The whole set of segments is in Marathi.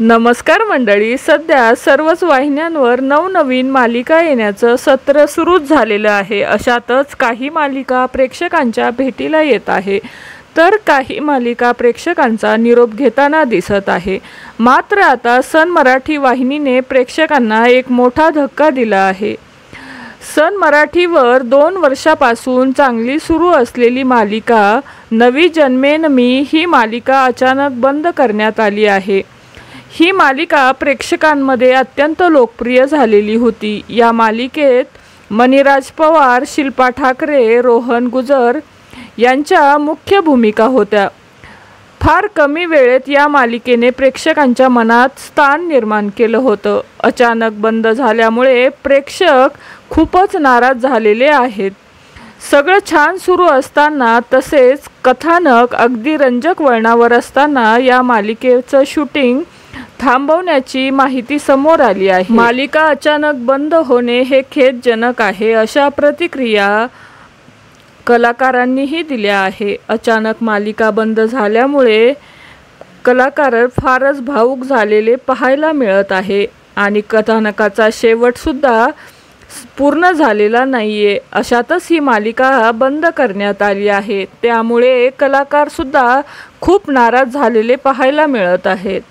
नमस्कार मंडळी, सध्या सर्वच वाहिन्यांवर नवनवीन मालिका येण्याचं सत्र सुरूच झालेलं आहे। अशातच काही मालिका प्रेक्षकांच्या भेटीला येत आहे, तर काही मालिका प्रेक्षकांचा निरोप घेताना दिसत आहे। मात्र आता सन मराठी वाहिनीने प्रेक्षकांना एक मोठा धक्का दिला आहे। सन मराठीवर 2 वर्षापासून चांगली सुरू असलेली मालिका नवी जन्मेन मी ही मालिका अचानक बंद करण्यात आली आहे। ही मालिका प्रेक्षकांमध्ये अत्यंत लोकप्रिय झालेली होती। या मालिकेत मणिराज पवार, शिल्पा ठाकरे, रोहन गुजर यांच्या मुख्य भूमिका होत्या। फार कमी वेळेत या मालिकेने प्रेक्षकांच्या मनात स्थान निर्माण केलं होतं। अचानक बंद झाल्यामुळे प्रेक्षक खूपच नाराज झालेले आहेत। सगळं छान सुरू असताना, तसेच कथानक अगदी रंजक वळणावर असताना या मालिकेचं शूटिंग थांबवण्याची माहिती समोर आली आहे। मालिका अचानक बंद होणे हे खेदजनक आहे, अशा प्रतिक्रिया कलाकारांनीही दिल्या आहे। अचानक मालिका बंद झाल्यामुळे कलाकार फारच भावुक झालेले पाहायला मिळत आहे आणि कथानकाचा शेवट सुद्धा पूर्ण झालेला नाहीये। अशातच ही मालिका बंद करण्यात आली आहे, त्यामुळे कलाकार सुद्धा खूप नाराज झालेले पाहायला मिळत आहेत।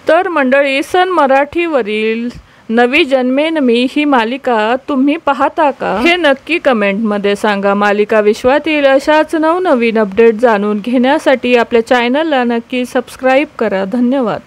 तर मंडळी, सन मराठीवरील नवी जन्मेन मी ही मालिका तुम्ही पाहता का, हे नक्की कमेंटमध्ये सांगा। मालिका विश्वातील अशाच नवनवीन अपडेट जाणून घेण्यासाठी आपल्या चॅनलला नक्की सबस्क्राईब करा। धन्यवाद।